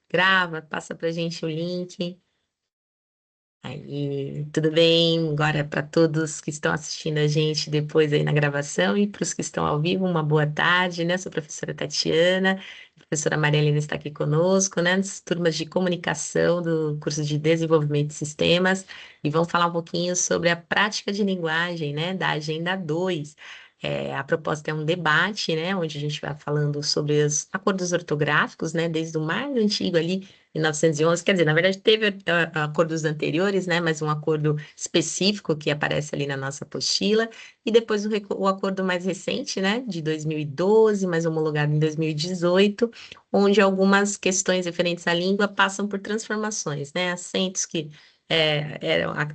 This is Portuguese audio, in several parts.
grava, passa pra gente o link. Aí, tudo bem? Agora, para todos que estão assistindo a gente depois aí na gravação e para os que estão ao vivo, uma boa tarde, né? Sou a professora Tatiana, a professora Maria Helena está aqui conosco, né? Nas turmas de comunicação do curso de Desenvolvimento de Sistemas e vamos falar um pouquinho sobre a prática de linguagem, né? Da Agenda 2. A proposta é um debate, né? Onde a gente vai falando sobre os acordos ortográficos, né? Desde o mais antigo ali 1911, quer dizer, na verdade teve acordos anteriores, né, mas um acordo específico que aparece ali na nossa apostila, e depois o acordo mais recente, né, de 2012, mas homologado em 2018, onde algumas questões referentes à língua passam por transformações, né, acentos que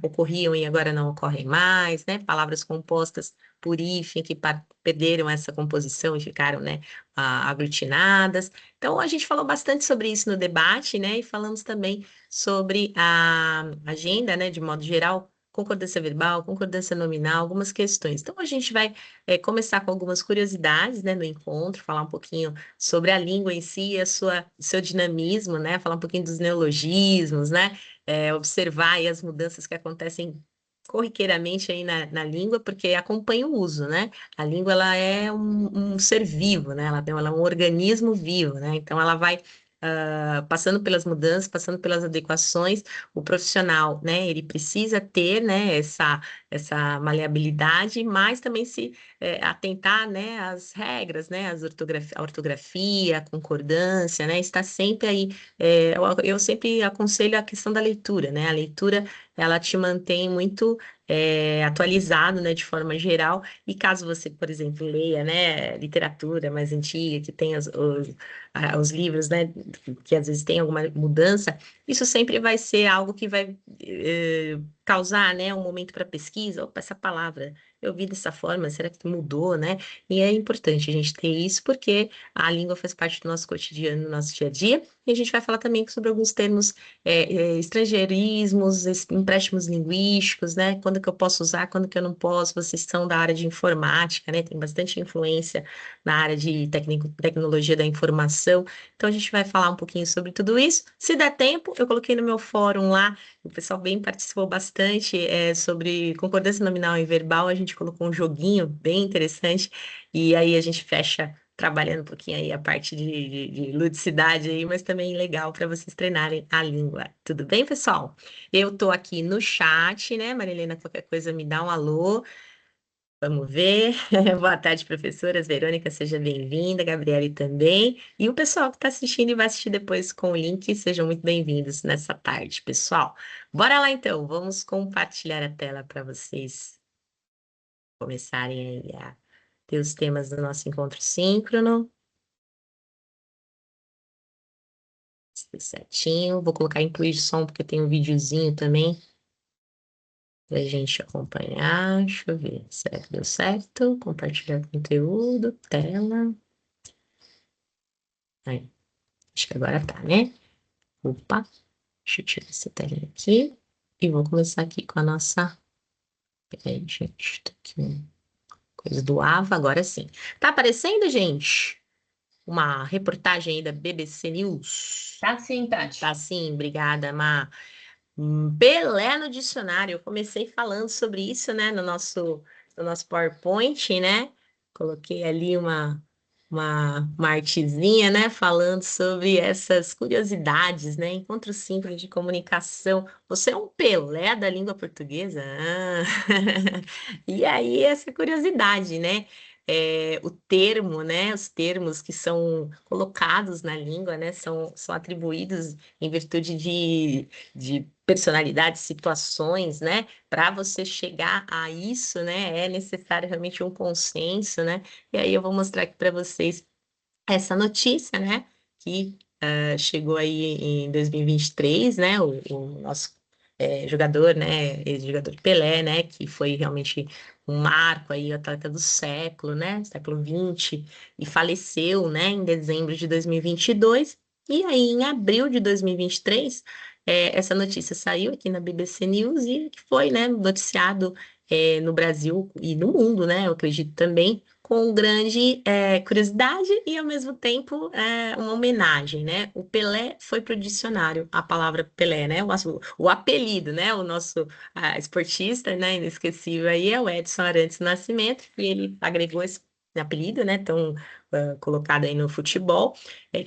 ocorriam e agora não ocorrem mais, né, palavras compostas por hífen que perderam essa composição e ficaram, né, aglutinadas. Então, a gente falou bastante sobre isso no debate, né? E falamos também sobre a agenda, né? De modo geral, concordância verbal, concordância nominal, algumas questões. Então, a gente vai começar com algumas curiosidades, né? No encontro, falar um pouquinho sobre a língua em si e o seu dinamismo, né? Falar um pouquinho dos neologismos, né? Observar aí as mudanças que acontecem corriqueiramente aí na língua, porque acompanha o uso, né? A língua, ela é um ser vivo, né? Ela é um organismo vivo, né? Então, ela vai passando pelas mudanças, passando pelas adequações. O profissional, né? Ele precisa ter, né? Essa maleabilidade, mas também se atentar, né? Às regras, né? A ortografia, a concordância, né? Está sempre aí. Eu sempre aconselho a questão da leitura, né? A leitura, ela te mantém muito atualizado, né? De forma geral. E caso você, por exemplo, leia, né, literatura mais antiga, que tem os livros, né, que às vezes tem alguma mudança, isso sempre vai ser algo que vai causar, né, um momento para pesquisa. Opa, essa palavra eu vi dessa forma, será que mudou, né? E é importante a gente ter isso porque a língua faz parte do nosso cotidiano, do nosso dia a dia. E a gente vai falar também sobre alguns termos estrangeirismos, empréstimos linguísticos, né? Quando que eu posso usar, quando que eu não posso. Vocês são da área de informática, né? Tem bastante influência na área de tecnologia da informação. Então a gente vai falar um pouquinho sobre tudo isso. Se der tempo, eu coloquei no meu fórum lá, o pessoal bem participou bastante sobre concordância nominal e verbal. A gente colocou um joguinho bem interessante e aí a gente fecha trabalhando um pouquinho aí a parte de ludicidade aí, mas também legal para vocês treinarem a língua. Tudo bem, pessoal? Eu tô aqui no chat, né? Marilena, qualquer coisa me dá um alô. Vamos ver. Boa tarde, professoras. Verônica, seja bem-vinda. Gabriele também. E o pessoal que está assistindo e vai assistir depois com o link, sejam muito bem-vindos nessa tarde, pessoal. Bora lá então, vamos compartilhar a tela para vocês começarem aí a ter os temas do nosso encontro síncrono. Tudo certinho. Vou colocar incluir som porque tem um videozinho também para a gente acompanhar. Deixa eu ver. Será que deu certo? Compartilhar conteúdo, tela. Aí, acho que agora tá, né? Opa, deixa eu tirar essa telinha aqui. E vou começar aqui com a nossa. Peraí, gente, tá aqui uma coisa do AVA, agora sim. Tá aparecendo, gente? Uma reportagem aí da BBC News. Tá sim, Tati. Tá sim, obrigada, Má. Pelé no dicionário. Eu comecei falando sobre isso, né, no nosso PowerPoint, né? Coloquei ali uma artezinha, né, falando sobre essas curiosidades, né? Encontro simples de comunicação. Você é um Pelé da língua portuguesa? Ah. E aí, essa curiosidade, né? O termo, né? Os termos que são colocados na língua, né? São atribuídos em virtude de personalidades, situações, né? Para você chegar a isso, né? É necessário realmente um consenso, né? E aí eu vou mostrar aqui para vocês essa notícia, né? Que chegou aí em 2023, né? O nosso jogador, né? Ex-jogador Pelé, né? Que foi realmente um marco aí, o atleta do século, né? Século XX, e faleceu, né? Em dezembro de 2022. E aí, em abril de 2023, essa notícia saiu aqui na BBC News e que foi, né? Noticiado no Brasil e no mundo, né? Eu acredito também com grande curiosidade e, ao mesmo tempo, uma homenagem, né? O Pelé foi para o dicionário, a palavra Pelé, né? O apelido, né? O nosso esportista, né? Inesquecível aí é o Edson Arantes do Nascimento, e ele agregou esse apelido, né? Tão colocado aí no futebol,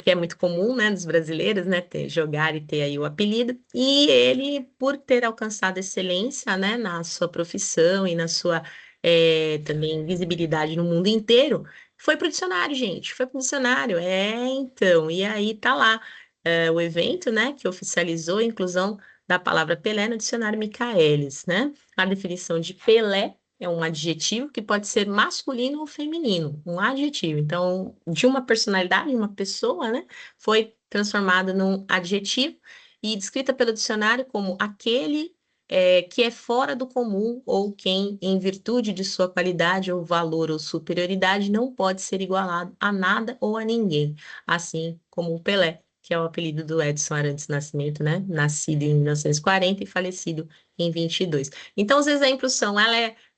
que é muito comum, né? Dos brasileiros, né? Jogar e ter aí o apelido. E ele, por ter alcançado excelência, né? Na sua profissão e na sua também visibilidade no mundo inteiro, foi pro dicionário, gente, foi pro dicionário, então, e aí tá lá o evento, né, que oficializou a inclusão da palavra Pelé no dicionário Michaelis, né? A definição de Pelé é um adjetivo que pode ser masculino ou feminino, um adjetivo. Então, de uma personalidade, de uma pessoa, né, foi transformado num adjetivo e descrita pelo dicionário como aquele que é fora do comum ou quem, em virtude de sua qualidade ou valor ou superioridade, não pode ser igualado a nada ou a ninguém, assim como o Pelé, que é o apelido do Edson Arantes do Nascimento, né? Nascido em 1940 e falecido em 22. Então, os exemplos são,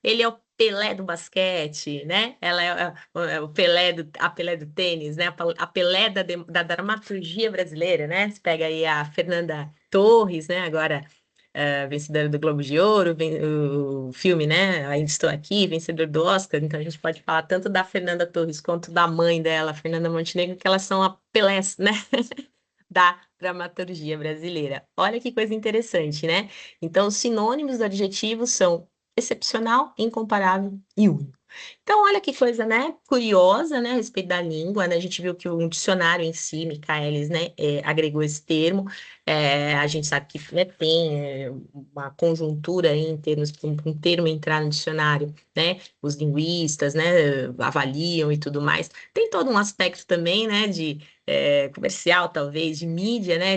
ele é o Pelé do basquete, né? Ela é o Pelé a Pelé do tênis, né? A Pelé da dramaturgia brasileira, né? Você pega aí a Fernanda Torres, né? Agora vencedora do Globo de Ouro, o filme, né? Ainda Estou Aqui, vencedor do Oscar. Então a gente pode falar tanto da Fernanda Torres quanto da mãe dela, Fernanda Montenegro, que elas são a Pelés, né? Da dramaturgia brasileira. Olha que coisa interessante, né? Então, os sinônimos do adjetivo são excepcional, incomparável e único. Então, olha que coisa, né? Curiosa, né? A respeito da língua, né? A gente viu que um dicionário em si, Michaelis, né? Agregou esse termo. A gente sabe que né, tem uma conjuntura aí em termos para um termo entrar no dicionário, né? Os linguistas, né? Avaliam e tudo mais. Tem todo um aspecto também, né? De comercial, talvez, de mídia, né?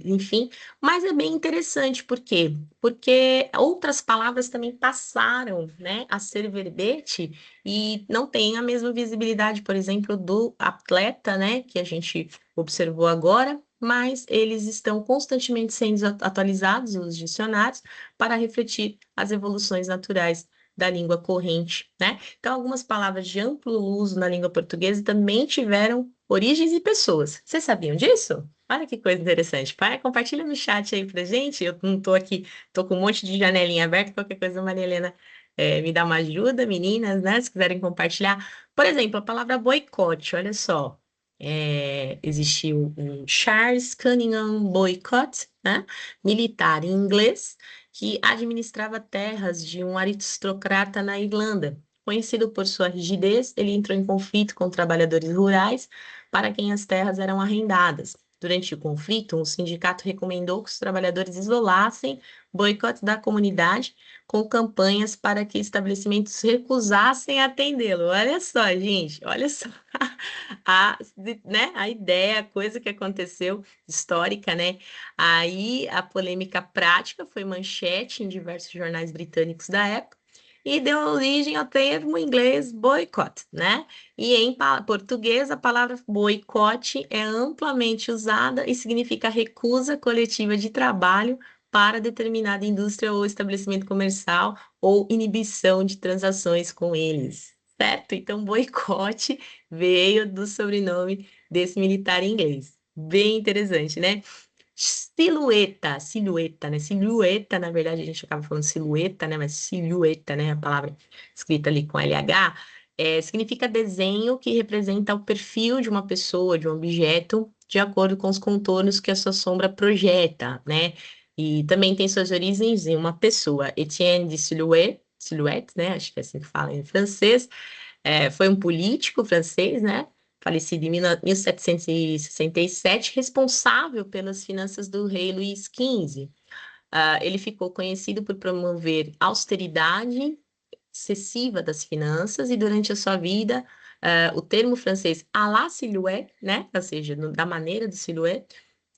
Enfim, mas é bem interessante, por quê? Porque outras palavras também passaram, né, a ser verbete e não tem a mesma visibilidade, por exemplo, do atleta, né, que a gente observou agora, mas eles estão constantemente sendo atualizados, os dicionários, para refletir as evoluções naturais da língua corrente, né? Então, algumas palavras de amplo uso na língua portuguesa também tiveram origens e pessoas. Vocês sabiam disso? Olha que coisa interessante. Pai, compartilha no chat aí pra gente. Eu não tô aqui, tô com um monte de janelinha aberta, qualquer coisa, a Maria Helena me dá uma ajuda, meninas, né? Se quiserem compartilhar. Por exemplo, a palavra boicote, olha só. Existiu um Charles Cunningham Boycott, né? Militar em inglês, que administrava terras de um aristocrata na Irlanda. Conhecido por sua rigidez, ele entrou em conflito com trabalhadores rurais para quem as terras eram arrendadas. Durante o conflito, um sindicato recomendou que os trabalhadores isolassem boicote da comunidade com campanhas para que estabelecimentos recusassem atendê-lo. Olha só, gente, olha só a, a ideia, a coisa que aconteceu histórica, né? Aí a polêmica prática foi manchete em diversos jornais britânicos da época e deu origem ao termo inglês boycott, né? E em português, a palavra boicote é amplamente usada e significa recusa coletiva de trabalho para determinada indústria ou estabelecimento comercial ou inibição de transações com eles, certo? Então, boicote veio do sobrenome desse militar inglês. Bem interessante, né? Silhueta, né? Silhueta, na verdade, a gente acaba falando silhueta, né? Mas silhueta, né? A palavra escrita ali com LH, significa desenho que representa o perfil de uma pessoa, de um objeto, de acordo com os contornos que a sua sombra projeta, né? E também tem suas origens em uma pessoa, Etienne de Silhouette, né? Acho que é assim que fala em francês, foi um político francês, né? Falecido em 1767, responsável pelas finanças do rei Luís XV. Ele ficou conhecido por promover austeridade excessiva das finanças e durante a sua vida, o termo francês à la silhouette, né? Ou seja, da maneira de silhouette,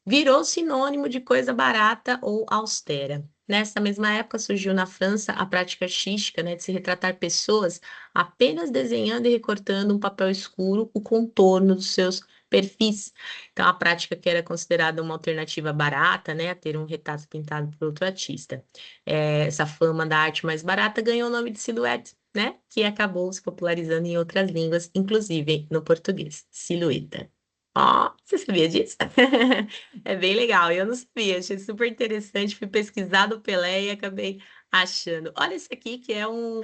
virou sinônimo de coisa barata ou austera. Nessa mesma época surgiu na França a prática artística, né, de se retratar pessoas apenas desenhando e recortando um papel escuro o contorno dos seus perfis. Então, a prática que era considerada uma alternativa barata, né, a ter um retrato pintado por outro artista. Essa fama da arte mais barata ganhou o nome de silhuete, né? Que acabou se popularizando em outras línguas, inclusive no português. Silhueta. Ó, você sabia disso? É bem legal. Eu não sabia, achei super interessante. Fui pesquisar do Pelé e acabei achando. Olha esse aqui que é um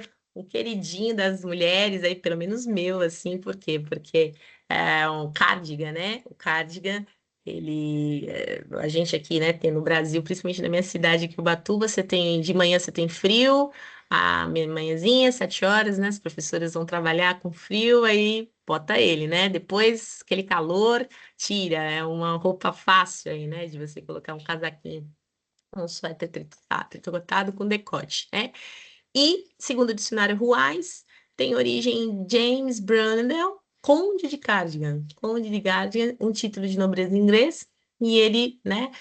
queridinho das mulheres aí, pelo menos meu, assim, por quê? Porque é um cardigan, né? O cardigan, a gente aqui, né, tem no Brasil, principalmente na minha cidade, aqui, Ubatuba, de manhã você tem frio, a manhãzinha, 7 horas, né? As professoras vão trabalhar com frio, aí bota ele, né? Depois, aquele calor, tira. É uma roupa fácil aí, né? De você colocar um casaquinho, um suéter tricotado com decote, né? E, segundo o dicionário Ruais, tem origem em James Brunel, Conde de Cardigan. Conde de Cardigan, um título de nobreza inglês, e ele, né,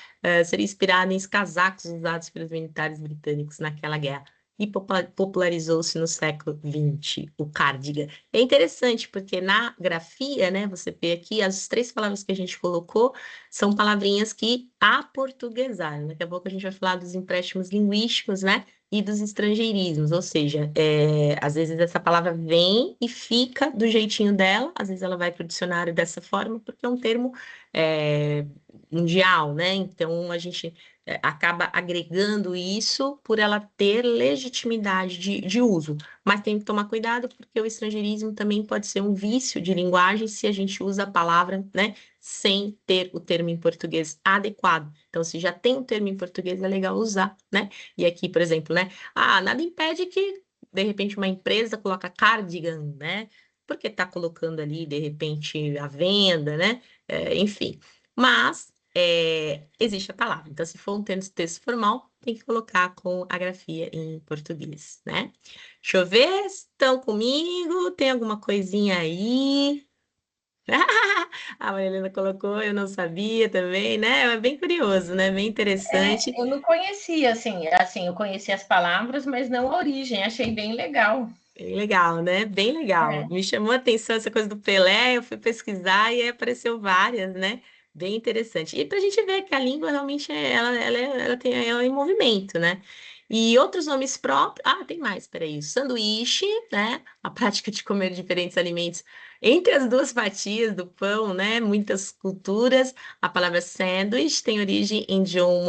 seria inspirado em casacos usados pelos militares britânicos naquela guerra. E popularizou-se no século XX, o cardigan. É interessante porque na grafia, né, você vê aqui as 3 palavras que a gente colocou são palavrinhas que aportuguesaram. Daqui a pouco a gente vai falar dos empréstimos linguísticos, né? E dos estrangeirismos, ou seja, às vezes essa palavra vem e fica do jeitinho dela, às vezes ela vai para o dicionário dessa forma, porque é um termo é, mundial, né? Então a gente acaba agregando isso por ela ter legitimidade de uso. Mas tem que tomar cuidado, porque o estrangeirismo também pode ser um vício de linguagem se a gente usa a palavra, né, sem ter o termo em português adequado. Então, se já tem o termo em português, é legal usar, né? E aqui, por exemplo, né? Ah, nada impede que, de repente, uma empresa coloca cardigan, né? Porque está colocando ali, de repente, a venda, né? Enfim. Mas existe a palavra. Então, se for um texto formal, tem que colocar com a grafia em português, né? Deixa eu ver, estão comigo? Tem alguma coisinha aí? A Marilena colocou, eu não sabia também, né? É bem curioso, né? Bem interessante. Eu não conhecia, assim, eu conhecia as palavras, mas não a origem, achei bem legal. Bem legal, né? Bem legal. É. Me chamou a atenção essa coisa do Pelé, eu fui pesquisar e aí apareceu várias, né? Bem interessante. E para a gente ver que a língua realmente ela é em movimento, né? E outros nomes próprios. Ah, tem mais, peraí. O sanduíche, né? A prática de comer diferentes alimentos entre as duas fatias do pão, né? Muitas culturas. A palavra sandwich tem origem em John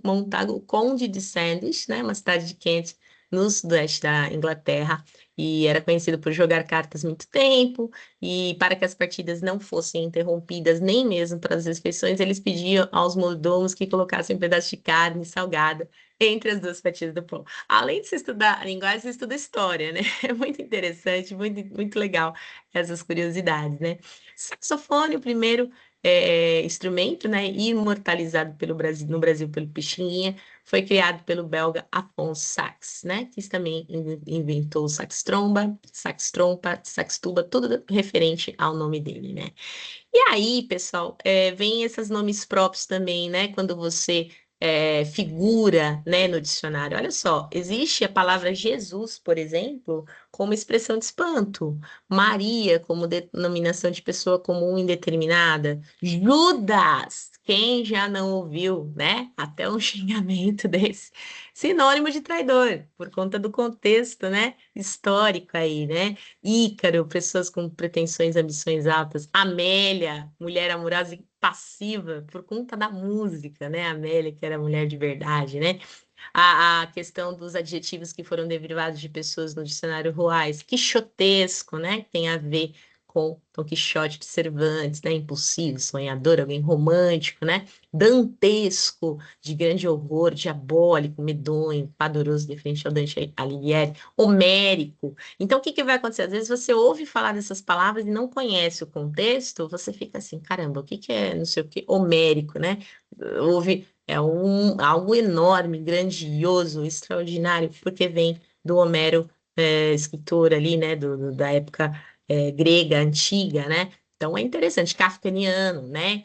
Montagu, conde de Sandwich, né? Uma cidade de Kent, no sudoeste da Inglaterra, e era conhecido por jogar cartas muito tempo, e para que as partidas não fossem interrompidas, nem mesmo para as refeições, eles pediam aos mordomos que colocassem um pedaço de carne salgada entre as duas fatias do pão. Além de você estudar a linguagem, você estuda história, né? É muito interessante, muito, muito legal essas curiosidades, né? Saxofone, o primeiro instrumento, né, imortalizado no Brasil pelo Pixinguinha, foi criado pelo belga Afonso Sax, né? Que também inventou o sax-tromba, sax-trompa, sax-tuba, tudo referente ao nome dele, né? E aí, pessoal, vem esses nomes próprios também, né? Quando você figura, né, no dicionário. Olha só, existe a palavra Jesus, por exemplo, como expressão de espanto. Maria, como denominação de pessoa comum indeterminada. Judas, quem já não ouviu, né? Até um xingamento desse. Sinônimo de traidor, por conta do contexto, né? Histórico aí, né? Ícaro, pessoas com pretensões, ambições altas. Amélia, mulher amorosa e passiva, por conta da música, né? Amélia, que era mulher de verdade, né? A questão dos adjetivos que foram derivados de pessoas no dicionário Ruais, quixotesco, né? Que tem a ver com Dom Quixote de Cervantes, né? Impulsivo, sonhador, alguém romântico, né? Dantesco, de grande horror, diabólico, medonho, padoroso, de frente ao Dante Alighieri, homérico. Então, o que que vai acontecer? Às vezes você ouve falar dessas palavras e não conhece o contexto, você fica assim, caramba, o que que é, não sei o que, homérico, né? Ouve, algo enorme, grandioso, extraordinário, porque vem do Homero, escritor ali, né, da época grega, antiga, né? Então é interessante, kafkaniano, né?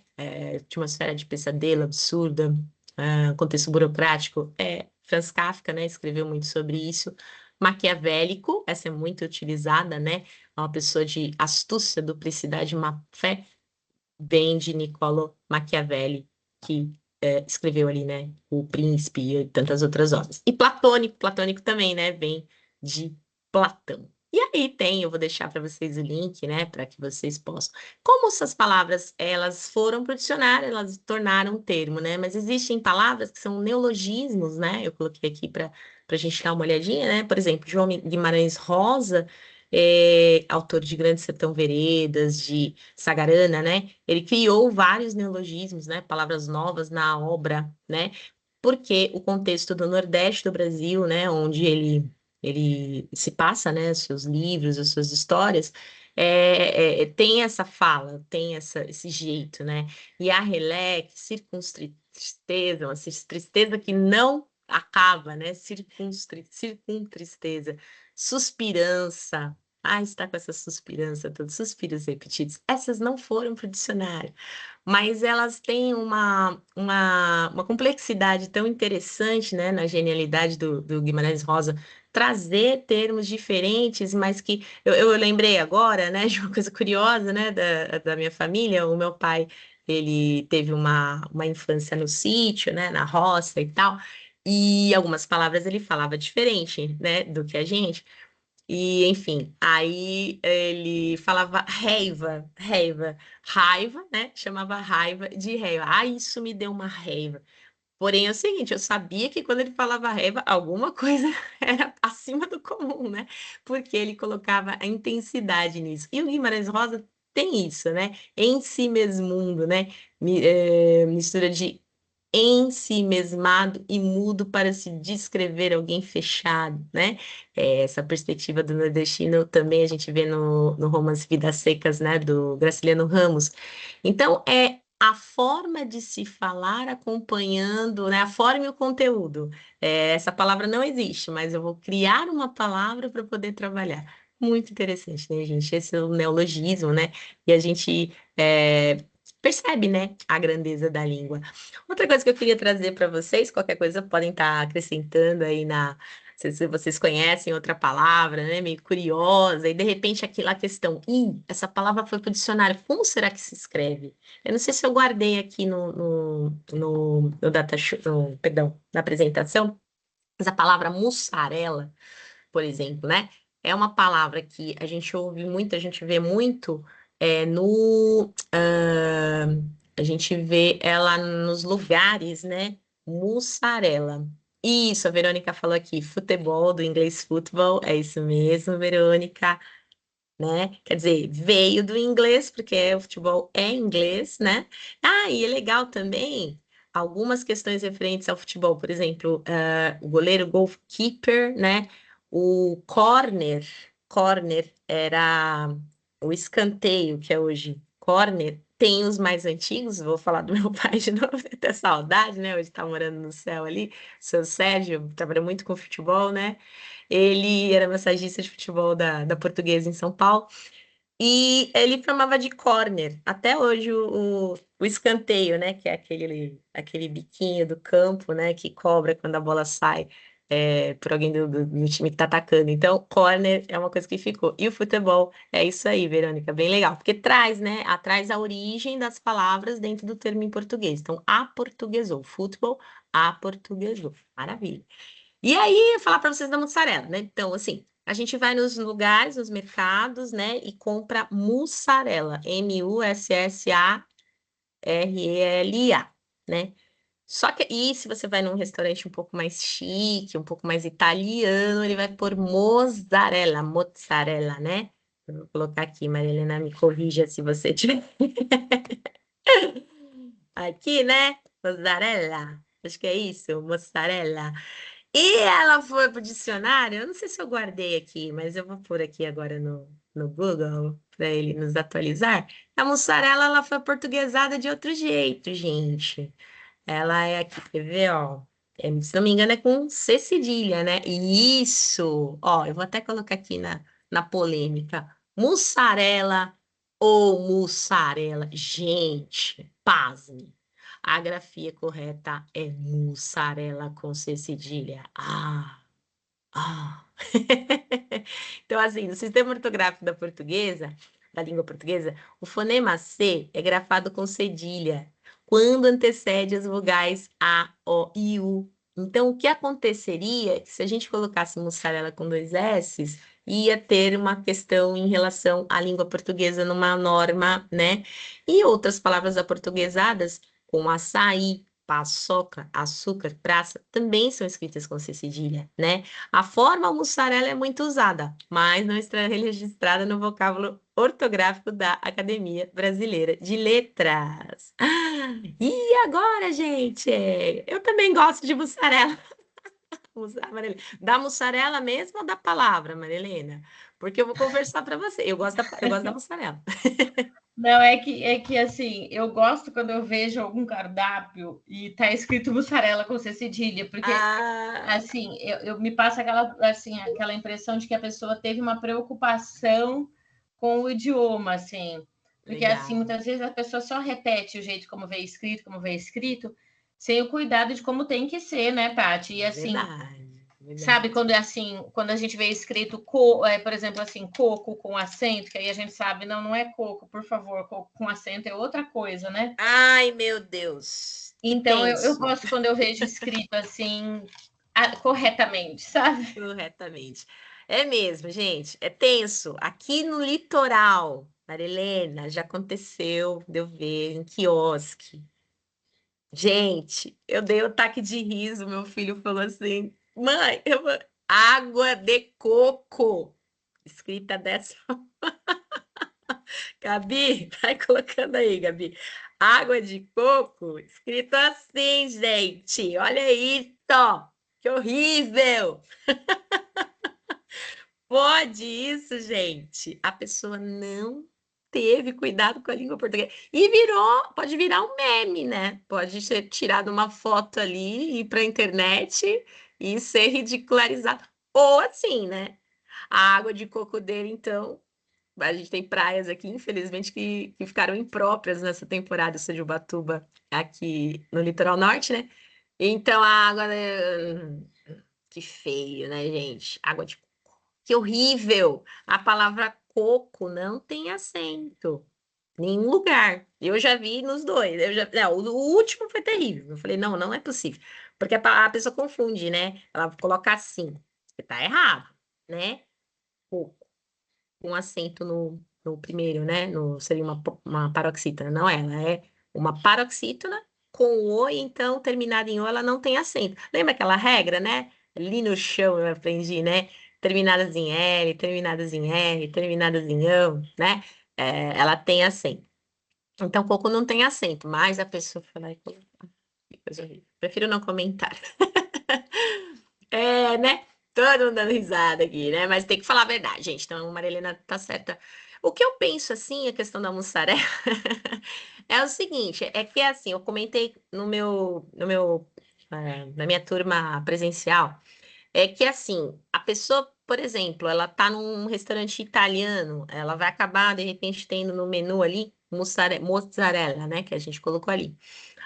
Atmosfera de pesadelo, absurda, contexto burocrático. Franz Kafka, né, escreveu muito sobre isso. Maquiavélico, essa é muito utilizada, né? É uma pessoa de astúcia, duplicidade, má fé, vem de Niccolo Machiavelli, que escreveu ali, né, O Príncipe e tantas outras obras. E platônico, platônico também, né, vem de Platão. E aí tem, eu vou deixar para vocês o link, né, para que vocês possam. Como essas palavras, elas foram para o dicionário, elas tornaram um termo, né? Mas existem palavras que são neologismos, né? Eu coloquei aqui para a gente dar uma olhadinha, né? Por exemplo, João Guimarães Rosa, autor de Grande Sertão Veredas, de Sagarana, né? Ele criou vários neologismos, né? Palavras novas na obra, né? Porque o contexto do Nordeste do Brasil, né, onde ele se passa, né, os seus livros, as suas histórias, tem essa fala, tem esse jeito, né? E a relax, circuntristeza, uma tristeza que não acaba, né? Circuntristeza, suspirança. Ah, está com essa suspirança, todos suspiros repetidos. Essas não foram para o dicionário, mas elas têm uma complexidade tão interessante, né, na genialidade do Guimarães Rosa, trazer termos diferentes, mas que eu lembrei agora, né, de uma coisa curiosa, né, da minha família. O meu pai, ele teve uma infância no sítio, né, na roça e tal, e algumas palavras ele falava diferente, né, do que a gente. E, enfim, aí ele falava raiva, né? Chamava raiva de raiva. Ah, isso me deu uma raiva. Porém, é o seguinte, eu sabia que quando ele falava raiva, alguma coisa era acima do comum, né? Porque ele colocava a intensidade nisso. E o Guimarães Rosa tem isso, né? Em si mesmundo, né? Mistura de em si mesmado e mudo para se descrever alguém fechado, né? Essa perspectiva do nordestino também a gente vê no romance Vidas Secas, né? Do Graciliano Ramos. Então, é a forma de se falar acompanhando, né? A forma e o conteúdo. Essa palavra não existe, mas eu vou criar uma palavra para poder trabalhar. Muito interessante, né, gente? Esse é o neologismo, né? E a gente percebe, né, a grandeza da língua. Outra coisa que eu queria trazer para vocês, qualquer coisa podem estar acrescentando aí na. Se vocês conhecem outra palavra, né, meio curiosa, e de repente aquela questão, essa palavra foi para o dicionário, como será que se escreve? Eu não sei se eu guardei aqui no data show, perdão, na apresentação, mas a palavra mussarela, por exemplo, né? É uma palavra que a gente ouve muito, a gente vê muito a gente vê ela nos lugares, né? Mussarela. Isso, a Verônica falou aqui, futebol, do inglês football, é isso mesmo, Verônica, né? Quer dizer, veio do inglês, porque o futebol é inglês, né? Ah, e é legal também algumas questões referentes ao futebol, por exemplo, o goleiro, goalkeeper, né? O corner era o escanteio, que é hoje corner. Tem os mais antigos, vou falar do meu pai de novo, até saudade, né? Hoje tá morando no céu ali, seu Sérgio, trabalha muito com futebol, né? Ele era massagista de futebol da Portuguesa em São Paulo. E ele chamava de corner. Até hoje o escanteio, né? Que é aquele biquinho do campo, né? Que cobra quando a bola sai por alguém do time que tá atacando. Então, corner é uma coisa que ficou. E o futebol é isso aí, Verônica, bem legal. Porque traz, né? Traz a origem das palavras dentro do termo em português. Então, aportuguesou. Futebol, aportuguesou. Maravilha. E aí, falar para vocês da mussarela, né? Então, assim, a gente vai nos lugares, nos mercados, né? E compra mussarela, Mussarela, né? Só que, e se você vai num restaurante um pouco mais chique, um pouco mais italiano, ele vai pôr mozzarella, né? Eu vou colocar aqui, Maria Helena, me corrija se você tiver aqui, né? Mozzarella, acho que é isso, mozzarella. E ela foi pro dicionário, eu não sei se eu guardei aqui, mas eu vou pôr aqui agora no Google para ele nos atualizar. A mussarela, ela foi portuguesada de outro jeito, gente. Ela é aqui, quer ver, ó? Se não me engano, é com C cedilha, né? Isso! Ó, eu vou até colocar aqui na polêmica. Mussarela ou mussarela? Gente, pasme. A grafia correta é mussarela com C cedilha. Ah. Então, assim, no sistema ortográfico da língua portuguesa, o fonema C é grafado com cedilha, quando antecede as vogais A, O e U. Então, o que aconteceria é que se a gente colocasse mussarela com dois S's, ia ter uma questão em relação à língua portuguesa numa norma, né? E outras palavras aportuguesadas, como açaí, paçoca, açúcar, praça, também são escritas com C cedilha, né? A forma mussarela é muito usada, mas não está registrada no vocábulo ortográfico da Academia Brasileira de Letras. E agora, gente? Eu também gosto de mussarela. Marilena. Da mussarela mesmo ou da palavra, Marilena? Porque eu vou conversar para você. Eu gosto da mussarela. Não, é que assim, eu gosto quando eu vejo algum cardápio e tá escrito mussarela com C cedilha, porque Ah, assim, eu me passa aquela impressão de que a pessoa teve uma preocupação com o idioma, assim, porque assim, legal. muitas vezes a pessoa só repete o jeito como veio escrito, sem o cuidado de como tem que ser, né, Tati? E assim, Verdade, sabe, verdade. quando é assim, quando a gente vê escrito, por exemplo, assim, coco com acento, que aí a gente sabe, não, não é coco, por favor, coco com acento é outra coisa, né? Ai, meu Deus, que Então eu tenso. gosto quando eu vejo escrito assim, corretamente, sabe? Corretamente. É mesmo, gente, é tenso. Aqui no litoral, Marilena, já aconteceu de eu ver em quiosque. Gente, eu dei um ataque de riso. Meu filho falou assim: Mãe, água de coco. Escrita dessa. Gabi, vai colocando aí, Gabi. Água de coco, escrito assim, gente. Olha isso. Que horrível. Pode isso, gente. A pessoa não teve cuidado com a língua portuguesa. E pode virar um meme, né? Pode ser tirado uma foto ali, ir para a internet e ser ridicularizado. Ou assim, né? A água de coco dele, então. A gente tem praias aqui, infelizmente, que ficaram impróprias nessa temporada, essa de Ubatuba, aqui no litoral norte, né? Então a água, né? Que feio, né, gente? Água de coco. Que horrível! A palavra coco não tem acento. Nenhum lugar. Eu já vi nos dois. Não, o último foi terrível. Eu falei, não, não é possível. Porque a pessoa confunde, né? Ela coloca assim. Você tá errado, né? Coco. Com acento no primeiro, né? Seria uma paroxítona. Não, ela é uma paroxítona com o O, então, terminada em O, ela não tem acento. Lembra aquela regra, né? Ali no chão eu aprendi, né? Terminadas em L, terminadas em R, terminadas em ão, né? Ela tem acento. Então, coco não tem acento, mas a pessoa foi lá e colocou. Que coisa horrível. Prefiro não comentar. Né? Todo mundo dando risada aqui, né? Mas tem que falar a verdade, gente. Então, a Marilena tá certa. O que eu penso, assim, a questão da mussarela, é o seguinte, é que, assim, eu comentei na minha turma presencial, é que, assim, a pessoa, por exemplo, ela tá num restaurante italiano, ela vai acabar, de repente, tendo no menu ali, mozzarella, né, que a gente colocou ali.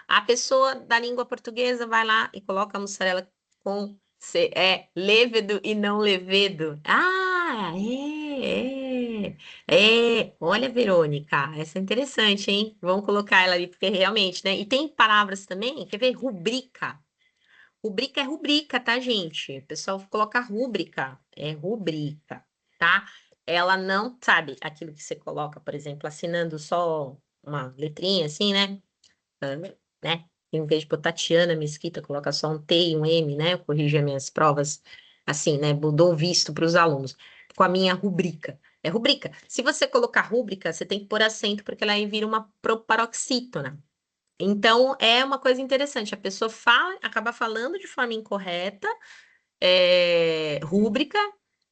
A pessoa da língua portuguesa vai lá e coloca a mussarela com levedo e não levedo. Ah, Olha, Verônica, essa é interessante, hein? Vamos colocar ela ali, porque realmente, né? E tem palavras também, quer ver? Rubrica. Rubrica é rubrica, tá, gente? O pessoal coloca rúbrica, é rubrica, tá? Ela não sabe aquilo que você coloca, por exemplo, assinando só uma letrinha assim, né? Né? Em vez de pôr Tatiana Mesquita, coloca só um T e um M, né? Eu corrijo as minhas provas assim, né? Dou visto para os alunos. Com a minha rubrica. É rubrica. Se você colocar rúbrica, você tem que pôr acento, porque ela aí vira uma proparoxítona. Então, é uma coisa interessante. A pessoa acaba falando de forma incorreta, rúbrica,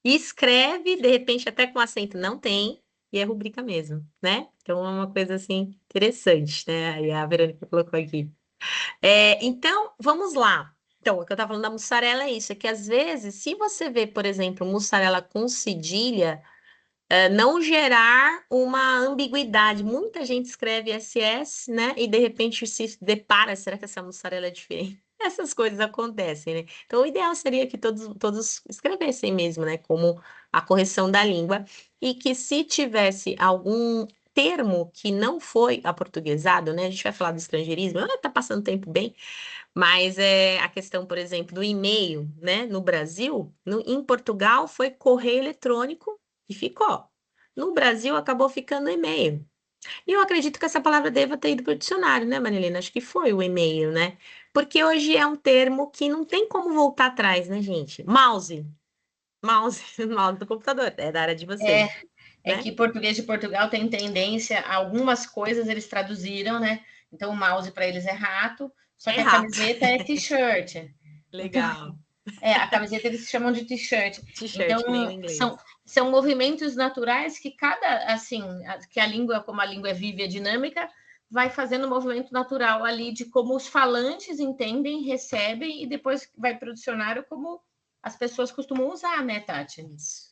e escreve, de repente, até com acento não tem, e é rubrica mesmo, né? Então, é uma coisa assim interessante, né? Aí a Verônica colocou aqui. Então, vamos lá. Então, o que eu estava falando da mussarela é isso, é que às vezes, se você vê, por exemplo, mussarela com cedilha, não gerar uma ambiguidade. Muita gente escreve SS, né? E de repente se depara, será que essa mussarela é diferente? Essas coisas acontecem, né? Então, o ideal seria que todos escrevessem mesmo, né? Como a correção da língua. E que se tivesse algum termo que não foi aportuguesado, né? A gente vai falar do estrangeirismo, tá passando tempo bem, mas a questão, por exemplo, do e-mail, né? No Brasil, em Portugal foi correio eletrônico e ficou. No Brasil acabou ficando e-mail. E eu acredito que essa palavra deva ter ido para o dicionário, né, Marilena? Acho que foi o e-mail, né? Porque hoje é um termo que não tem como voltar atrás, né, gente? Mouse. Mouse, mouse do computador, é da área de É, vocês, é né? que português de Portugal tem tendência, algumas coisas eles traduziram, né? Então o mouse para eles é rato, só É que a rato. camiseta é t-shirt. Então, Legal. a camiseta eles chamam de t-shirt. T-shirt, que nem o Então, inglês. são movimentos naturais que assim, que a língua, como a língua é viva e é dinâmica, vai fazendo um movimento natural ali de como os falantes entendem, recebem e depois vai para o dicionário como as pessoas costumam usar, né, Tati?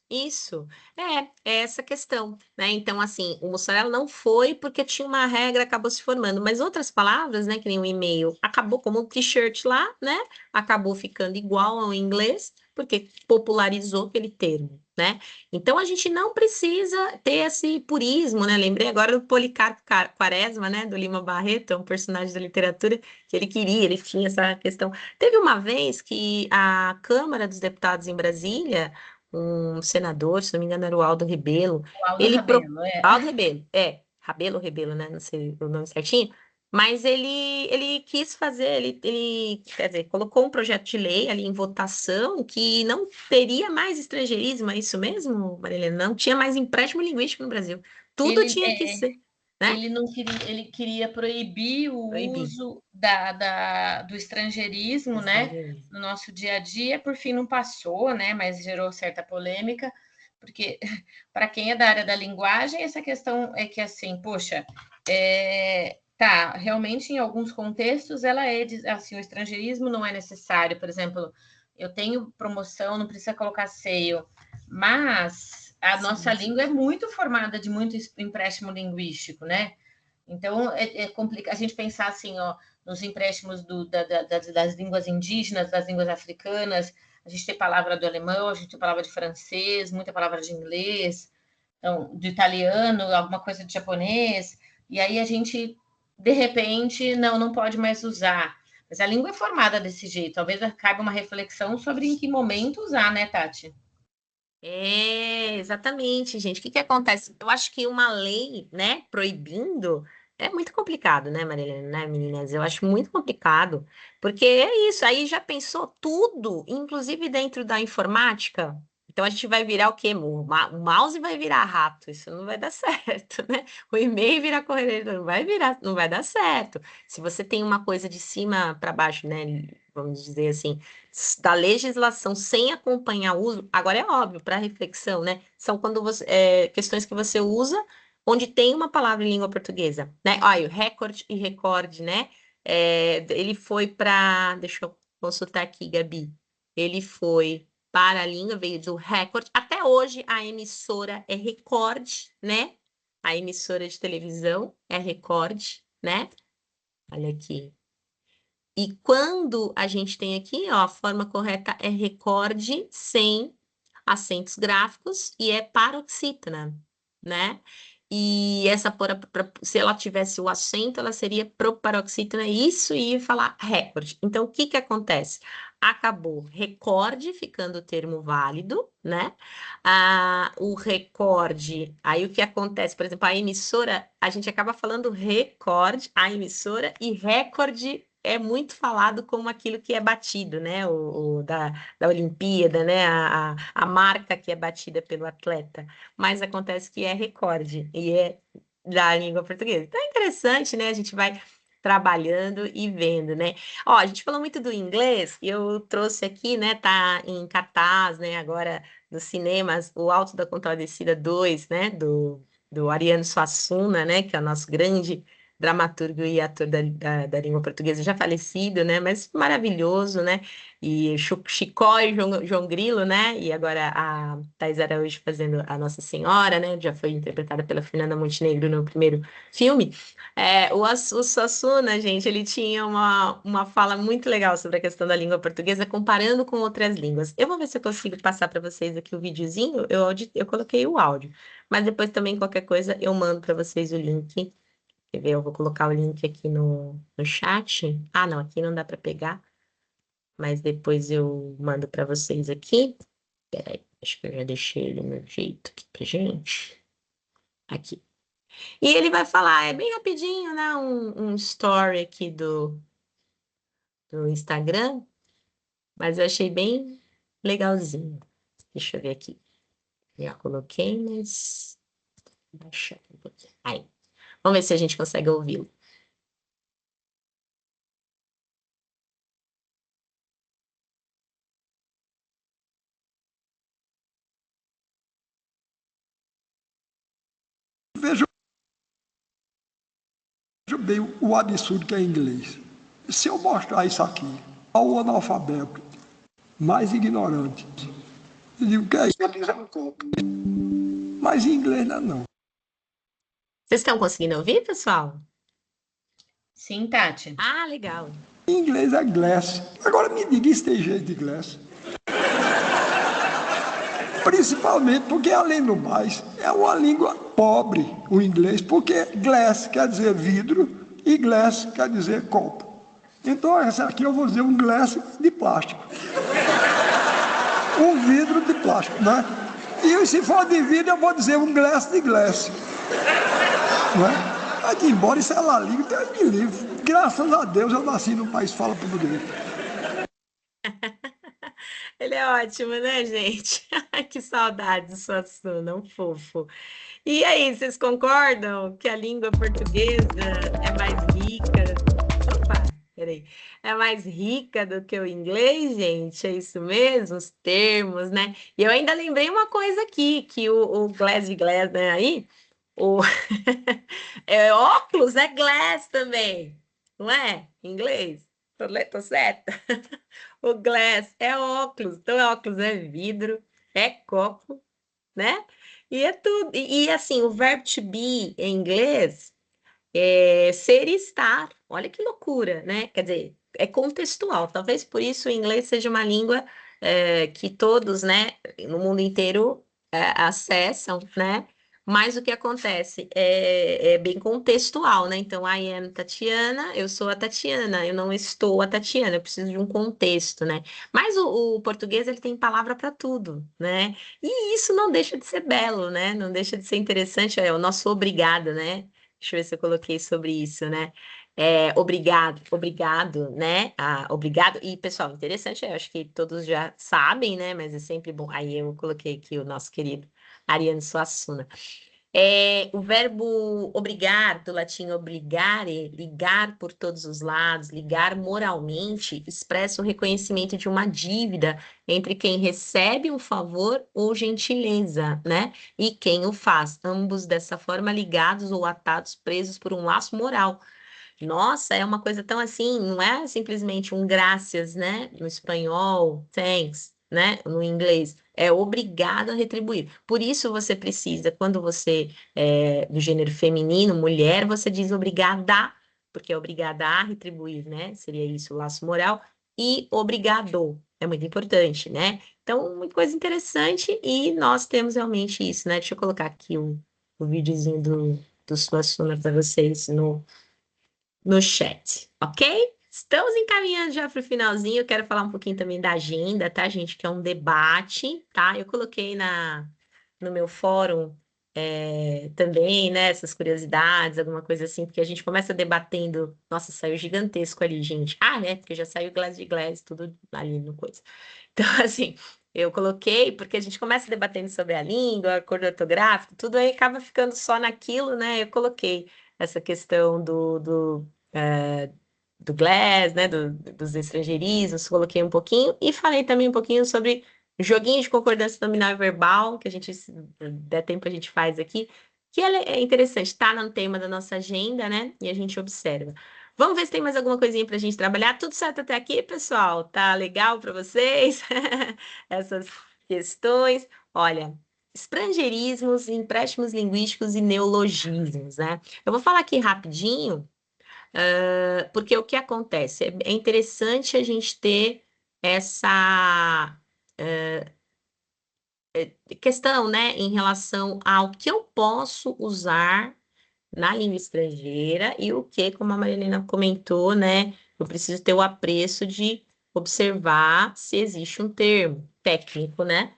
Isso, é essa questão, né? Então, assim, o mussarela não foi porque tinha uma regra, acabou se formando, mas outras palavras, né, que nem o e-mail, acabou como o t-shirt lá, né? Acabou ficando igual ao inglês, porque popularizou aquele termo, né? Então, a gente não precisa ter esse purismo, né? Lembrei agora do Policarpo Quaresma, né, do Lima Barreto, é um personagem da literatura que ele tinha essa questão. Teve uma vez que a Câmara dos Deputados em Brasília, um senador, se não me engano, era o Aldo Rebelo. O Aldo Ele pro... Rabelo, é. Aldo Rebelo, Rabelo ou Rebelo, né? Não sei o nome certinho. Mas ele quis fazer, quer dizer, colocou um projeto de lei ali em votação que não teria mais estrangeirismo, é isso mesmo, Marilena? Não tinha mais empréstimo linguístico no Brasil. Tudo Ele, tinha que ser, né? ele não queria, ele queria proibir o Proibir uso do estrangeirismo, né, estrangeirismo. no nosso dia a dia. Por fim, não passou, né, mas gerou certa polêmica, porque para quem é da área da linguagem, essa questão é que assim, poxa, tá, realmente em alguns contextos ela é assim, o estrangeirismo não é necessário. Por exemplo, eu tenho promoção, não precisa colocar seio, mas a nossa Sim. língua é muito formada de muito empréstimo linguístico, né? Então, é complicado a gente pensar assim, ó, nos empréstimos das línguas indígenas, das línguas africanas. A gente tem palavra do alemão, a gente tem palavra de francês, muita palavra de inglês, então, do italiano, alguma coisa de japonês. E aí a gente, de repente, não pode mais usar. Mas a língua é formada desse jeito. Talvez cabe uma reflexão sobre em que momento usar, né, Tati? Exatamente, gente. O que que acontece? Eu acho que uma lei, né, proibindo é muito complicado, né, Marilena, né, meninas? Eu acho muito complicado, porque é isso, aí já pensou tudo, inclusive dentro da informática. Então a gente vai virar o quê? O mouse vai virar rato, isso não vai dar certo, né? O e-mail virar correio, não vai virar, não vai dar certo. Se você tem uma coisa de cima para baixo, né, vamos dizer assim, da legislação sem acompanhar o uso, agora é óbvio, para reflexão, né? São quando questões que você usa onde tem uma palavra em língua portuguesa, né? Olha, o recorde e recorde, né? Ele foi para, deixa eu consultar aqui, Gabi. Ele foi para a língua, veio do recorde. Até hoje a emissora é Record, né? A emissora de televisão é Record, né? Olha aqui. E quando a gente tem aqui, ó, a forma correta é recorde sem acentos gráficos e é paroxítona, né? E essa, se ela tivesse o acento, ela seria proparoxítona, isso ia falar recorde. Então, o que que acontece? Acabou recorde, ficando o termo válido, né? O recorde, aí o que acontece, por exemplo, a emissora, a gente acaba falando recorde, a emissora, e recorde é muito falado como aquilo que é batido, né? Da Olimpíada, né? A marca que é batida pelo atleta. Mas acontece que é recorde e é da língua portuguesa. Então é interessante, né? A gente vai trabalhando e vendo, né? Ó, a gente falou muito do inglês e eu trouxe aqui, né? Tá em cartaz, né? Agora nos cinemas, o Alto da Compadecida 2, né? Do Ariano Suassuna, né? Que é o nosso grande dramaturgo e ator da língua portuguesa, já falecido, né? Mas maravilhoso, né? E Chicó e João Grilo, né? E agora a Thais Araújo fazendo a Nossa Senhora, né? Já foi interpretada pela Fernanda Montenegro no primeiro filme. O Suassuna, gente, ele tinha uma fala muito legal sobre a questão da língua portuguesa, comparando com outras línguas. Eu vou ver se eu consigo passar para vocês aqui o videozinho. Eu coloquei o áudio, mas depois também qualquer coisa eu mando para vocês o link. Quer ver? Eu vou colocar o link aqui no chat. Ah, não, aqui não dá para pegar, mas depois eu mando para vocês aqui. Peraí, acho que eu já deixei ele no jeito aqui pra gente. Aqui. E ele vai falar, é bem rapidinho, né? Um story aqui do Instagram, mas eu achei bem legalzinho. Deixa eu ver aqui. Já coloquei, mas. Vou baixar um pouquinho. Aí. Vamos ver se a gente consegue ouvi-lo. Veja bem o absurdo que é inglês. Se eu mostrar isso aqui ao analfabeto mais ignorante, eu digo que é isso? Ele diz é um copo. Mas em inglês não é não. Vocês estão conseguindo ouvir, pessoal? Sim, Tati. Ah, legal. Em inglês é glass. Agora me diga se tem jeito de glass. Principalmente porque, além do mais, é uma língua pobre, o inglês, porque glass quer dizer vidro e glass quer dizer copo. Então, essa aqui eu vou dizer um glass de plástico. Um vidro de plástico, né? E se for de vidro, eu vou dizer um glass de glass. Né? Mas, embora isso é lá língua, Deus me livre. Graças a Deus eu nasci num país que fala português. Ele é ótimo, né, gente? Ai, que saudade do Suassuna, um fofo. E aí, vocês concordam que a língua portuguesa é mais rica? Opa, peraí. É mais rica do que o inglês, gente? É isso mesmo? Os termos, né? E eu ainda lembrei uma coisa aqui, que o glass de glass, né, aí, o óculos é glass também, não é? Em inglês? Tô certa? O glass é óculos, então óculos é vidro, é copo, né? E é tudo. E, assim, o verbo to be em inglês é ser e estar. Olha que loucura, né? Quer dizer, é contextual. Talvez por isso o inglês seja uma língua que todos, né, no mundo inteiro acessam, né? Mas o que acontece é bem contextual, né? Então, I am Tatiana, eu sou a Tatiana, eu não estou a Tatiana, eu preciso de um contexto, né? Mas o português, ele tem palavra para tudo, né? E isso não deixa de ser belo, né? Não deixa de ser interessante, é o nosso obrigado, né? Deixa eu ver se eu coloquei sobre isso, né? Obrigado, né? Obrigado. E, pessoal, interessante, eu acho que todos já sabem, né? Mas é sempre bom. Aí eu coloquei aqui o nosso querido Ariano Suassuna. O verbo obrigar, do latim obrigare, ligar por todos os lados, ligar moralmente, expressa o reconhecimento de uma dívida entre quem recebe um favor ou gentileza, né? E quem o faz, ambos dessa forma ligados ou atados, presos por um laço moral. Nossa, é uma coisa tão assim, não é simplesmente um graças, né? No espanhol, thanks, né? No inglês, é obrigado a retribuir. Por isso você precisa, quando você é do gênero feminino, mulher, você diz obrigada, porque é obrigada a retribuir, né? Seria isso, o laço moral, e obrigado. É muito importante, né? Então, muita coisa interessante, e nós temos realmente isso, né? Deixa eu colocar aqui o videozinho do Suassuna para vocês no chat, ok? Estamos encaminhando já para o finalzinho. Eu quero falar um pouquinho também da agenda, tá, gente? Que é um debate, tá? Eu coloquei no meu fórum também, né? Essas curiosidades, alguma coisa assim, porque a gente começa debatendo. Nossa, saiu gigantesco ali, gente. Ah, né? Porque já saiu Glass de Glass, tudo ali no coisa. Então, assim. Eu coloquei, porque a gente começa debatendo sobre a língua, a cor ortográfica, tudo aí acaba ficando só naquilo, né? Eu coloquei essa questão do Glass, né, dos estrangeirismos, coloquei um pouquinho e falei também um pouquinho sobre joguinho de concordância nominal e verbal, que a gente, se der tempo, a gente faz aqui, que ela é interessante, está no tema da nossa agenda, né? E a gente observa. Vamos ver se tem mais alguma coisinha para a gente trabalhar. Tudo certo até aqui, pessoal? Tá legal para vocês? Essas questões. Olha, estrangeirismos, empréstimos linguísticos e neologismos, né? Eu vou falar aqui rapidinho, porque o que acontece? É interessante a gente ter essa questão, né, em relação ao que eu posso usar na língua estrangeira e o que, como a Marilena comentou, né, eu preciso ter o apreço de observar se existe um termo técnico, né,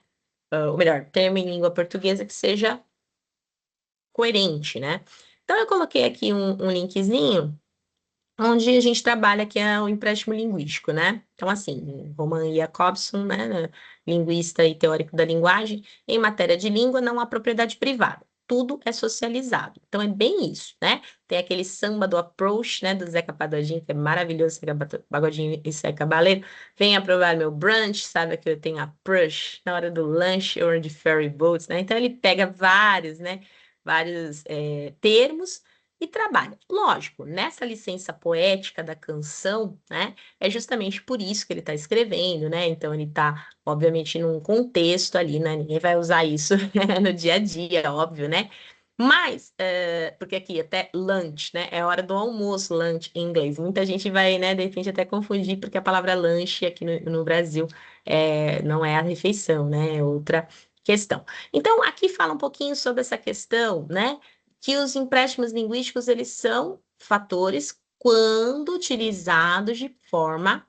ou melhor, termo em língua portuguesa que seja coerente, né? Então, eu coloquei aqui um linkzinho onde a gente trabalha, que é o empréstimo linguístico, né? Então, assim, Roman Jakobson, né, linguista e teórico da linguagem, em matéria de língua não há propriedade privada. Tudo é socializado. Então, é bem isso, né? Tem aquele samba do approach, né, do Zeca Pagodinho, que é maravilhoso, Zeca Pagodinho e Zeca Cabaleiro. Venha provar meu brunch, sabe que eu tenho approach na hora do lunch or de ferry boats, né? Então, ele pega vários, né, vários termos e trabalha. Lógico, nessa licença poética da canção, né? É justamente por isso que ele está escrevendo, né? Então ele está, obviamente, num contexto ali, né? Ninguém vai usar isso no dia a dia, óbvio, né? Mas, porque aqui até lunch, né? É hora do almoço, lunch em inglês. Muita gente vai, né, de repente até confundir, porque a palavra lanche aqui no Brasil não é a refeição, né? É outra questão. Então, aqui fala um pouquinho sobre essa questão, né? Que os empréstimos linguísticos eles são fatores quando utilizados de forma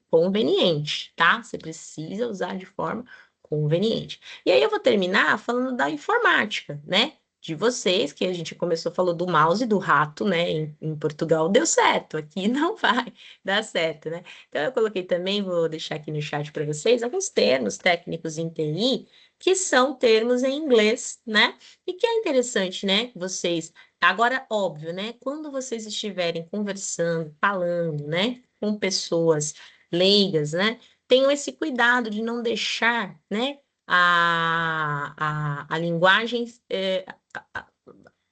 conveniente, tá? Você precisa usar de forma conveniente. E aí eu vou terminar falando da informática, né? De vocês, que a gente começou, falou do mouse e do rato, né? Em Portugal deu certo, aqui não vai dar certo, né? Então eu coloquei também, vou deixar aqui no chat para vocês, alguns termos técnicos em TI que são termos em inglês, né? E que é interessante, né? Vocês, agora, óbvio, né? Quando vocês estiverem conversando, falando, né? Com pessoas leigas, né? Tenham esse cuidado de não deixar, né? A linguagem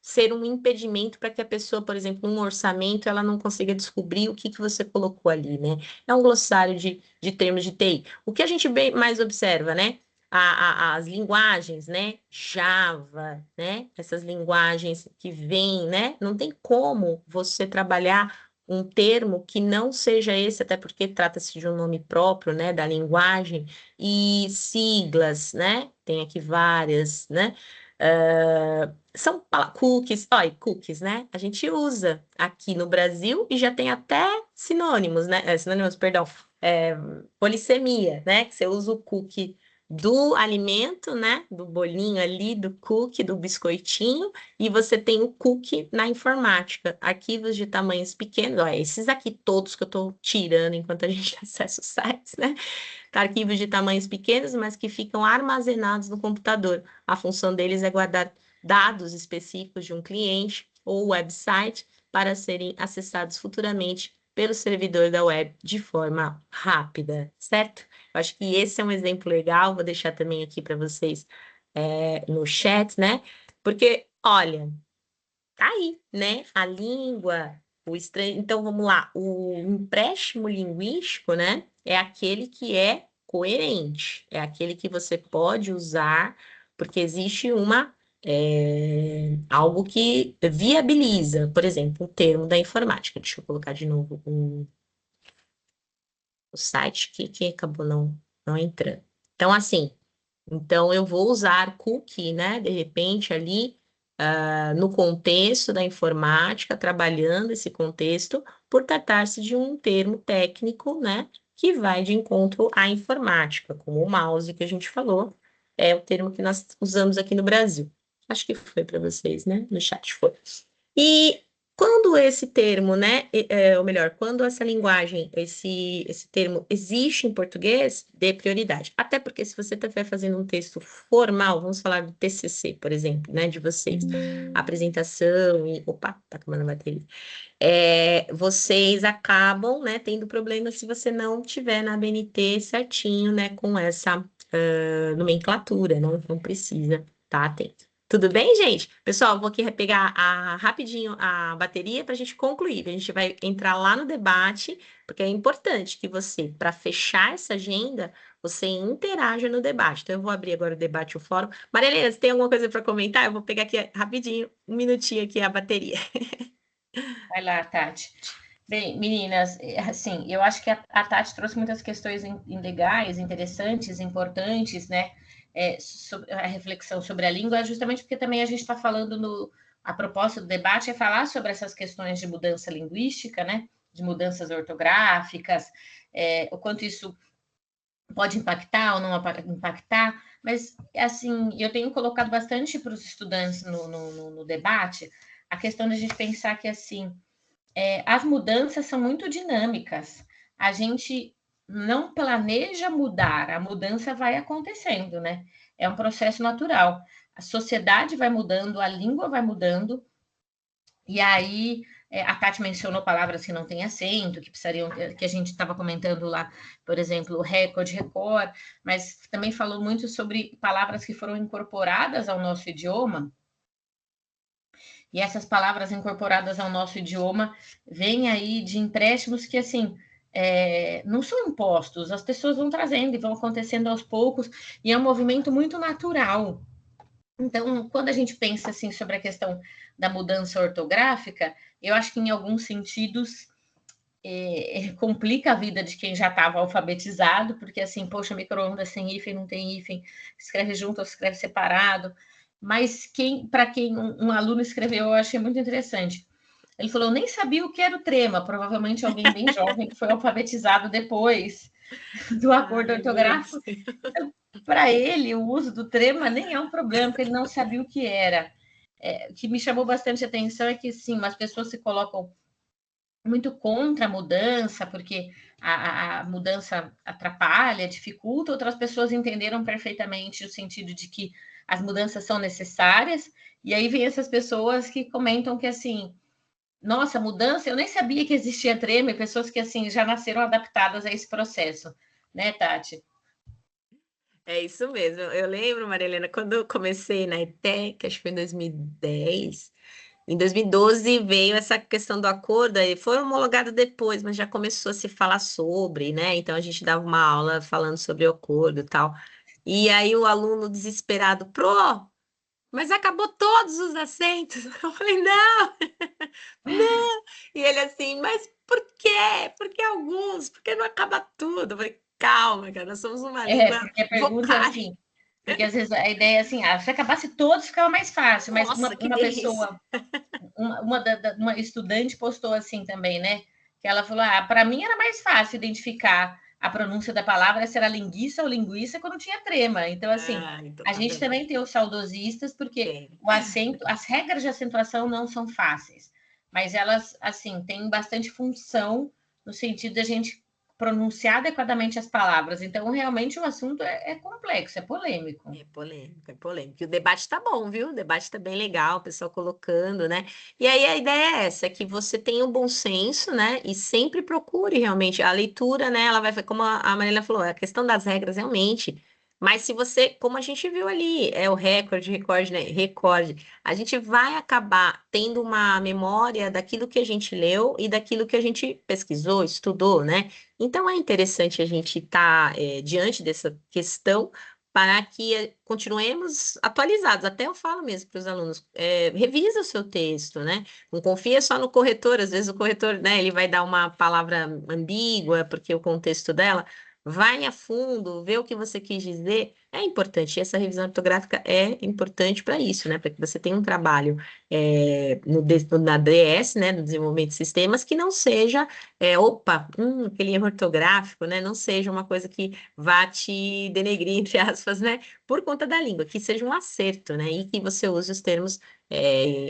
ser um impedimento para que a pessoa, por exemplo, num orçamento, ela não consiga descobrir o que você colocou ali, né? É um glossário de termos de TI. O que a gente mais observa, né? As linguagens, né? Java, né? Essas linguagens que vêm, né? Não tem como você trabalhar um termo que não seja esse, até porque trata-se de um nome próprio, né? Da linguagem, e siglas, né? Tem aqui várias, né? São cookies, olha, cookies, né? A gente usa aqui no Brasil e já tem até sinônimos, né? Sinônimos, perdão, polissemia, né? Que você usa o cookie do alimento, né? Do bolinho ali, do cookie, do biscoitinho, e você tem o cookie na informática, arquivos de tamanhos pequenos, ó, esses aqui todos que eu estou tirando enquanto a gente acessa os sites, né? Arquivos de tamanhos pequenos, mas que ficam armazenados no computador. A função deles é guardar dados específicos de um cliente ou website para serem acessados futuramente pelo servidor da web de forma rápida, certo? Eu acho que esse é um exemplo legal, vou deixar também aqui para vocês no chat, né? Porque, olha, tá aí, né? A língua, o estranho. Então, vamos lá. O empréstimo linguístico, né? É aquele que é coerente, é aquele que você pode usar, porque existe algo que viabiliza, por exemplo, um termo da informática. Deixa eu colocar de novo o site que acabou não entrando. Então, assim, então eu vou usar cookie, né? De repente, ali no contexto da informática, trabalhando esse contexto, por tratar-se de um termo técnico, né, que vai de encontro à informática, como o mouse que a gente falou, é o termo que nós usamos aqui no Brasil. Acho que foi para vocês, né? No chat foi. E quando esse termo, né, ou melhor, quando essa linguagem, esse termo existe em português, dê prioridade. Até porque se você estiver fazendo um texto formal, vamos falar do TCC, por exemplo, né, de vocês, apresentação e... Opa, tá acabando a bateria. Vocês acabam, né, tendo problema se você não tiver na ABNT certinho, né, com essa nomenclatura, não precisa tá atento. Tudo bem, gente? Pessoal, vou aqui pegar rapidinho a bateria para a gente concluir. A gente vai entrar lá no debate, porque é importante que você, para fechar essa agenda, você interaja no debate. Então, eu vou abrir agora o debate, o fórum. Maria Helena, você tem alguma coisa para comentar? Eu vou pegar aqui rapidinho, um minutinho aqui a bateria. Vai lá, Tati. Bem, meninas, assim, eu acho que a Tati trouxe muitas questões legais, interessantes, importantes, né? Sobre a reflexão sobre a língua, justamente porque também a gente está falando a proposta do debate é falar sobre essas questões de mudança linguística, né? De mudanças ortográficas, o quanto isso pode impactar ou não impactar, mas, assim, eu tenho colocado bastante para os estudantes no debate a questão de a gente pensar que, assim, as mudanças são muito dinâmicas. A gente não planeja mudar, a mudança vai acontecendo, né? É um processo natural. A sociedade vai mudando, a língua vai mudando, e aí a Tati mencionou palavras que não têm acento, que precisariam, que a gente estava comentando lá, por exemplo, recorde, record, mas também falou muito sobre palavras que foram incorporadas ao nosso idioma. E essas palavras incorporadas ao nosso idioma vêm aí de empréstimos que, assim, não são impostos, as pessoas vão trazendo e vão acontecendo aos poucos, e é um movimento muito natural. Então, quando a gente pensa assim sobre a questão da mudança ortográfica, eu acho que em alguns sentidos complica a vida de quem já estava alfabetizado, porque assim, poxa, micro-ondas sem hífen, não tem hífen, escreve junto ou escreve separado. Mas para quem um aluno escreveu, eu achei muito interessante. Ele falou, nem sabia o que era o trema, provavelmente alguém bem jovem que foi alfabetizado depois do acordo ortográfico. Para ele, o uso do trema nem é um problema, porque ele não sabia o que era. O que me chamou bastante atenção é que, sim, as pessoas se colocam muito contra a mudança, porque a mudança atrapalha, dificulta, outras pessoas entenderam perfeitamente o sentido de que as mudanças são necessárias, e aí vem essas pessoas que comentam que, assim, nossa, mudança, eu nem sabia que existia trema, pessoas que, assim, já nasceram adaptadas a esse processo, né, Tati? É isso mesmo. Eu lembro, Maria Helena, quando eu comecei na ETEC, acho que foi em 2010, em 2012 veio essa questão do acordo, e foi homologado depois, mas já começou a se falar sobre, né? Então a gente dava uma aula falando sobre o acordo e tal. E aí o aluno desesperado, mas acabou todos os acentos. Eu falei, não, não. E ele assim, mas por quê? Por que alguns? Por que não acaba tudo? Eu falei, calma, cara, nós somos uma língua Porque a pergunta é vocal. assim, porque às vezes a ideia é assim, se acabasse todos ficava mais fácil, mas Nossa, que uma delícia. pessoa, uma estudante postou assim também, né? Que ela falou: para mim era mais fácil identificar a pronúncia da palavra se era linguiça ou linguiça quando tinha trema. Então, assim, Então a tá gente vendo? também tem os saudosistas, porque Tem. o acento, as regras de acentuação não são fáceis, mas elas, assim, têm bastante função no sentido da gente pronunciar adequadamente as palavras. Então, realmente, o assunto é complexo, é polêmico. É polêmico, é polêmico. E o debate tá bom, viu? O debate tá bem legal, o pessoal colocando, né? E aí a ideia é essa, que você tenha um bom senso, né? E sempre procure realmente a leitura, né? Ela vai, como a Marília falou, a questão das regras realmente. Mas se você, como a gente viu ali, é o recorde, né? Recorde. A gente vai acabar tendo uma memória daquilo que a gente leu e daquilo que a gente pesquisou, estudou, né? Então é interessante a gente estar diante dessa questão para que continuemos atualizados. Até eu falo mesmo para os alunos, revisa o seu texto, né? Não confia só no corretor, às vezes o corretor, né, ele vai dar uma palavra ambígua, porque o contexto dela, vai a fundo, vê o que você quis dizer, é importante. E essa revisão ortográfica é importante para isso, né? Para que você tenha um trabalho na DS, né, no desenvolvimento de sistemas, que não seja, aquele erro ortográfico, né? Não seja uma coisa que vá te denegrir, entre aspas, né? Por conta da língua, que seja um acerto, né? E que você use os termos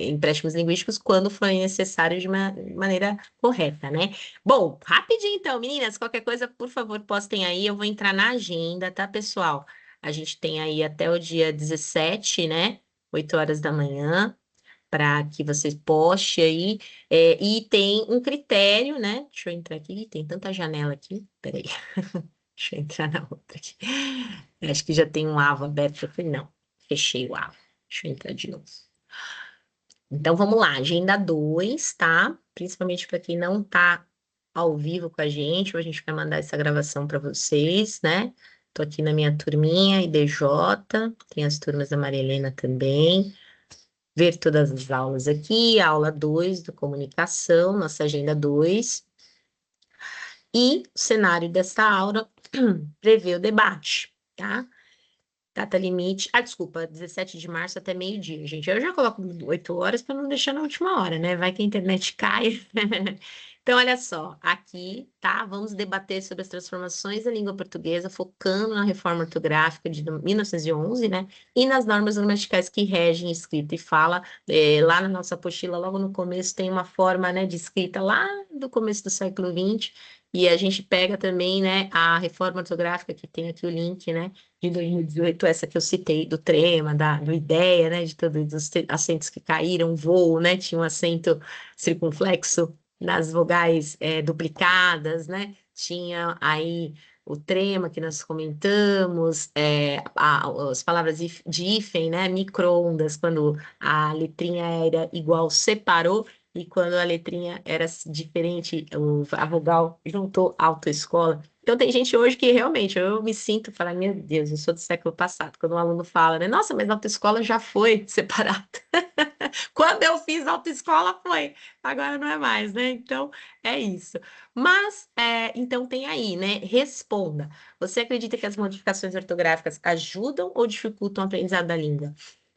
empréstimos linguísticos quando for necessário de uma maneira correta, né? Bom, rapidinho então, meninas, qualquer coisa, por favor, postem aí, eu vou entrar na agenda, tá, pessoal? A gente tem aí até o dia 17, né? 8 horas da manhã, para que vocês postem aí. E tem um critério, né? Deixa eu entrar aqui, tem tanta janela aqui. Peraí. Deixa eu entrar na outra aqui. Eu acho que já tem um AVA aberto. Eu falei, não, fechei o AVA. Deixa eu entrar de novo. Então, vamos lá, agenda 2, tá? Principalmente para quem não tá ao vivo com a gente vai mandar essa gravação para vocês, né? Tô aqui na minha turminha, IDJ, tem as turmas da Maria Helena também. Ver todas as aulas aqui, aula 2 do comunicação, nossa agenda 2. E o cenário dessa aula prevê o debate, tá? Data limite. Ah, desculpa, 17 de março até meio-dia, gente. Eu já coloco 8 horas para não deixar na última hora, né? Vai que a internet cai. Então, olha só, aqui, tá? Vamos debater sobre as transformações da língua portuguesa, focando na reforma ortográfica de 1911, né? E nas normas gramaticais que regem escrita e fala. Lá na nossa apostila, logo no começo, tem uma forma, né, de escrita lá do começo do século XX. E a gente pega também, né, a reforma ortográfica, que tem aqui o link, né? De 2018, essa que eu citei, do trema, do ideia, né, de todos os acentos que caíram, voo, né, tinha um acento circunflexo nas vogais duplicadas, né, tinha aí o trema que nós comentamos, as palavras de hífen, né, micro-ondas, quando a letrinha era igual, separou, e quando a letrinha era diferente, a vogal juntou autoescola. Então, tem gente hoje que realmente eu me sinto falar, meu Deus, eu sou do século passado. Quando um aluno fala, né? Nossa, mas a autoescola já foi separada. Quando eu fiz autoescola foi, agora não é mais, né? Então, é isso. Mas, então tem aí, né? Responda. Você acredita que as modificações ortográficas ajudam ou dificultam o aprendizado da língua?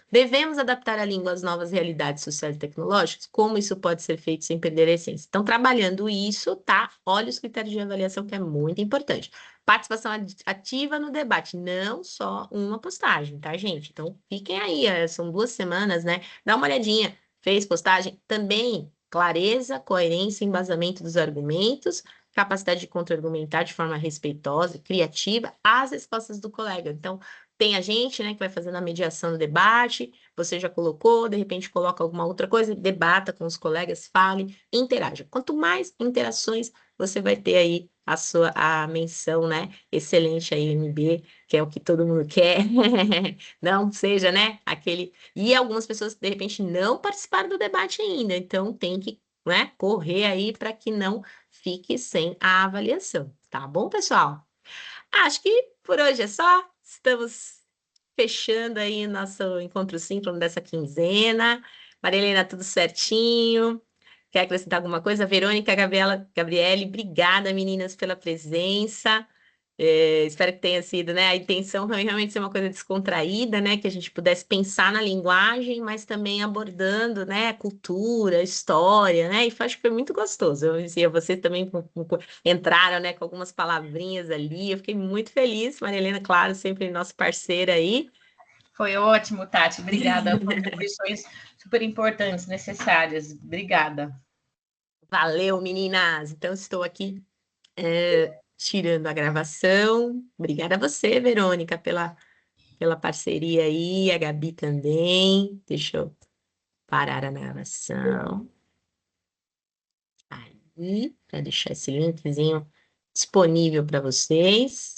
Devemos adaptar a língua às novas realidades sociais e tecnológicas? Como isso pode ser feito sem perder a essência? Então, trabalhando isso, tá? Olha os critérios de avaliação, que é muito importante. Participação ativa no debate, não só uma postagem, tá, gente? Então, fiquem aí, são 2 semanas, né? Dá uma olhadinha. Fez postagem? Também clareza, coerência, embasamento dos argumentos, capacidade de contra-argumentar de forma respeitosa, criativa, as respostas do colega. Então, tem a gente, né, que vai fazendo a mediação do debate, você já colocou, de repente coloca alguma outra coisa, debata com os colegas, fale, interaja. Quanto mais interações, você vai ter aí a menção, né, excelente aí, MB, que é o que todo mundo quer, não seja, né, aquele... E algumas pessoas, de repente, não participaram do debate ainda, então tem que, né, correr aí para que não fique sem a avaliação, tá bom, pessoal? Acho que por hoje é só. Estamos fechando aí nosso encontro síncrono dessa quinzena. Maria Helena, tudo certinho. Quer acrescentar alguma coisa? Verônica, Gabriele, obrigada, meninas, pela presença. Espero que tenha sido, né? A intenção foi realmente ser uma coisa descontraída, né? Que a gente pudesse pensar na linguagem, mas também abordando, né? Cultura, história, né? E acho que foi muito gostoso. Eu dizia, vocês também entraram, né? Com algumas palavrinhas ali. Eu fiquei muito feliz. Maria Helena, claro, sempre nossa parceira aí. Foi ótimo, Tati. Obrigada. Contribuições super importantes, necessárias. Obrigada. Valeu, meninas. Então, estou aqui tirando a gravação. Obrigada a você, Verônica, pela parceria aí, a Gabi também. Deixa eu parar a gravação. Aí, para deixar esse linkzinho disponível para vocês.